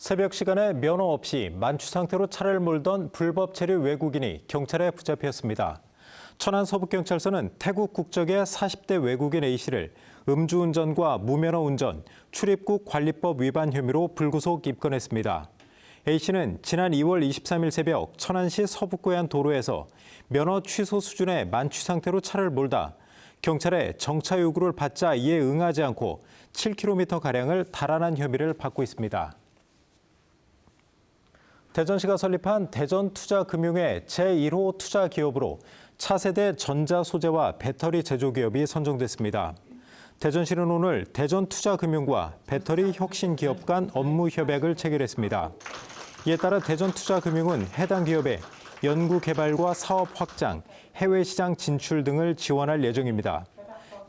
새벽 시간에 면허 없이 만취 상태로 차를 몰던 불법 체류 외국인이 경찰에 붙잡혔습니다. 천안 서북경찰서는 태국 국적의 40대 외국인 A씨를 음주운전과 무면허 운전, 출입국 관리법 위반 혐의로 불구속 입건했습니다. A씨는 지난 2월 23일 새벽 천안시 서북구의 한 도로에서 면허 취소 수준의 만취 상태로 차를 몰다 경찰에 정차 요구를 받자 이에 응하지 않고 7km가량을 달아난 혐의를 받고 있습니다. 대전시가 설립한 대전투자금융의 제1호 투자기업으로 차세대 전자소재와 배터리 제조기업이 선정됐습니다. 대전시는 오늘 대전투자금융과 배터리 혁신기업 간 업무 협약을 체결했습니다. 이에 따라 대전투자금융은 해당 기업에 연구개발과 사업 확장, 해외 시장 진출 등을 지원할 예정입니다.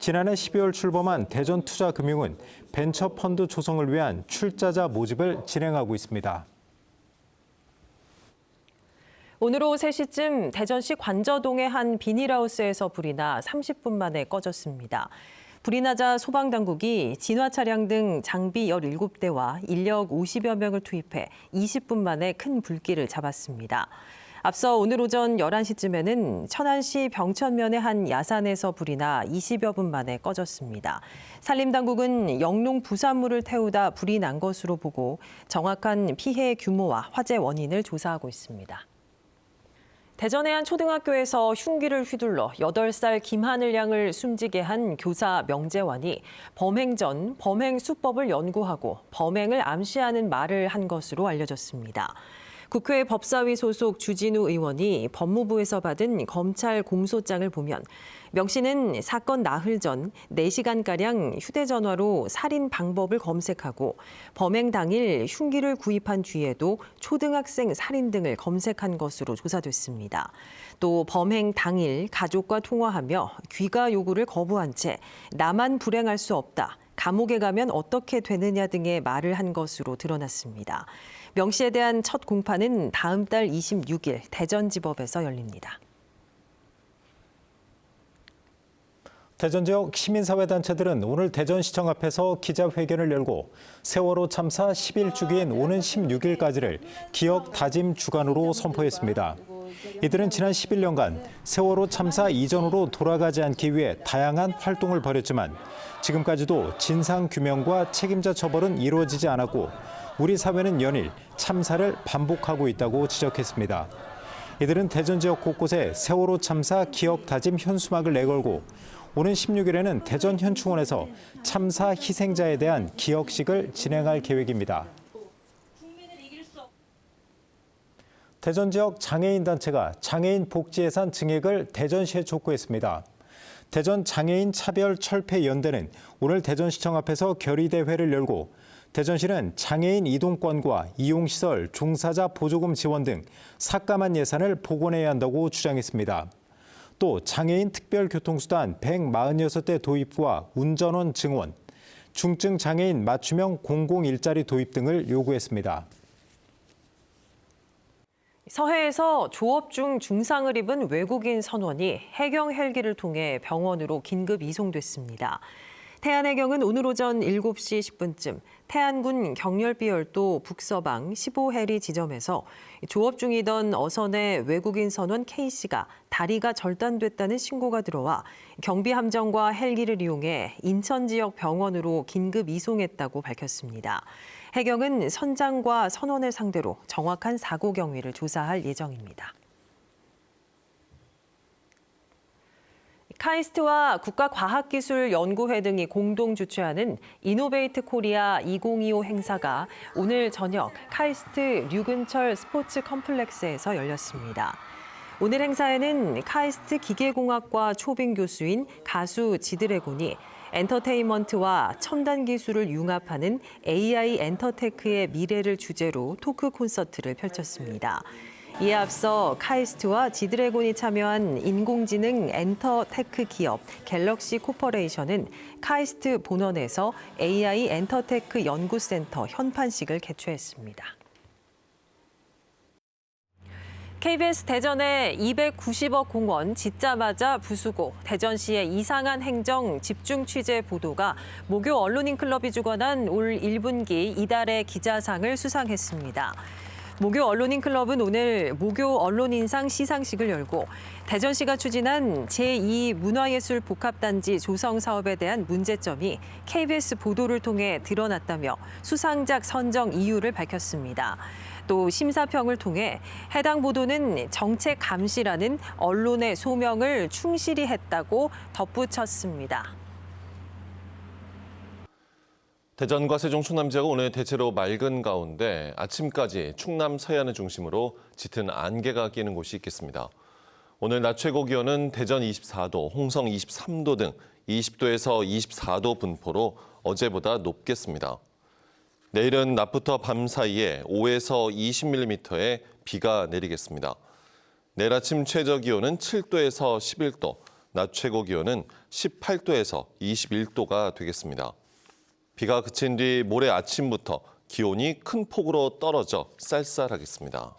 지난해 12월 출범한 대전투자금융은 벤처펀드 조성을 위한 출자자 모집을 진행하고 있습니다. 오늘 오후 3시쯤 대전시 관저동의 한 비닐하우스에서 불이 나 30분 만에 꺼졌습니다. 불이 나자 소방당국이 진화 차량 등 장비 17대와 인력 50여 명을 투입해 20분 만에 큰 불길을 잡았습니다. 앞서 오늘 오전 11시쯤에는 천안시 병천면의 한 야산에서 불이 나 20여 분 만에 꺼졌습니다. 산림당국은 영농 부산물을 태우다 불이 난 것으로 보고 정확한 피해 규모와 화재 원인을 조사하고 있습니다. 대전의 한 초등학교에서 흉기를 휘둘러 8살 김하늘 양을 숨지게 한 교사 명재환이 범행 전 범행 수법을 연구하고 범행을 암시하는 말을 한 것으로 알려졌습니다. 국회 법사위 소속 주진우 의원이 법무부에서 받은 검찰 공소장을 보면 명 씨는 사건 나흘 전 4시간가량 휴대전화로 살인 방법을 검색하고 범행 당일 흉기를 구입한 뒤에도 초등학생 살인 등을 검색한 것으로 조사됐습니다. 또 범행 당일 가족과 통화하며 귀가 요구를 거부한 채 나만 불행할 수 없다. 감옥에 가면 어떻게 되느냐 등의 말을 한 것으로 드러났습니다. 명 씨에 대한 첫 공판은 다음 달 26일 대전지법에서 열립니다. 대전 지역 시민사회단체들은 오늘 대전시청 앞에서 기자회견을 열고 세월호 참사 10일주기인 오는 16일까지를 기억 다짐 주간으로 선포했습니다. 이들은 지난 11년간 세월호 참사 이전으로 돌아가지 않기 위해 다양한 활동을 벌였지만 지금까지도 진상규명과 책임자 처벌은 이루어지지 않았고 우리 사회는 연일 참사를 반복하고 있다고 지적했습니다. 이들은 대전 지역 곳곳에 세월호 참사 기억 다짐 현수막을 내걸고 오는 16일에는 대전 현충원에서 참사 희생자에 대한 기억식을 진행할 계획입니다. 대전 지역 장애인 단체가 장애인 복지 예산 증액을 대전시에 촉구했습니다. 대전 장애인 차별 철폐 연대는 오늘 대전시청 앞에서 결의대회를 열고 대전시는 장애인 이동권과 이용시설, 종사자 보조금 지원 등 삭감한 예산을 복원해야 한다고 주장했습니다. 또 장애인 특별교통수단 146대 도입과 운전원 증원, 중증 장애인 맞춤형 공공일자리 도입 등을 요구했습니다. 서해에서 조업 중 중상을 입은 외국인 선원이 해경 헬기를 통해 병원으로 긴급 이송됐습니다. 태안해경은 오늘 오전 7시 10분쯤 태안군 경렬비열도 북서방 15해리 지점에서 조업 중이던 어선의 외국인 선원 K씨가 다리가 절단됐다는 신고가 들어와 경비함정과 헬기를 이용해 인천 지역 병원으로 긴급 이송했다고 밝혔습니다. 해경은 선장과 선원을 상대로 정확한 사고 경위를 조사할 예정입니다. 카이스트와 국가과학기술연구회 등이 공동 주최하는 이노베이트 코리아 2025 행사가 오늘 저녁 카이스트 류근철 스포츠 컴플렉스에서 열렸습니다. 오늘 행사에는 카이스트 기계공학과 초빙 교수인 가수 지드래곤이 엔터테인먼트와 첨단 기술을 융합하는 AI 엔터테크의 미래를 주제로 토크 콘서트를 펼쳤습니다. 이에 앞서 카이스트와 지드래곤이 참여한 인공지능 엔터테크 기업 갤럭시 코퍼레이션은 카이스트 본원에서 AI 엔터테크 연구센터 현판식을 개최했습니다. KBS 대전의 290억 공원 짓자마자 부수고 대전시의 이상한 행정 집중 취재 보도가 모교 언론인클럽이 주관한 올 1분기 이달의 기자상을 수상했습니다. 모교 언론인클럽은 오늘 모교 언론인상 시상식을 열고 대전시가 추진한 제2 문화예술 복합단지 조성 사업에 대한 문제점이 KBS 보도를 통해 드러났다며 수상작 선정 이유를 밝혔습니다. 또 심사평을 통해 해당 보도는 정책 감시라는 언론의 소명을 충실히 했다고 덧붙였습니다. 대전과 세종, 충남 지역은 오늘 대체로 맑은 가운데 아침까지 충남 서해안을 중심으로 짙은 안개가 끼는 곳이 있겠습니다. 오늘 낮 최고 기온은 대전 24도, 홍성 23도 등 20도에서 24도 분포로 어제보다 높겠습니다. 내일은 낮부터 밤 사이에 5에서 20mm의 비가 내리겠습니다. 내일 아침 최저 기온은 7도에서 11도, 낮 최고 기온은 18도에서 21도가 되겠습니다. 비가 그친 뒤 모레 아침부터 기온이 큰 폭으로 떨어져 쌀쌀하겠습니다.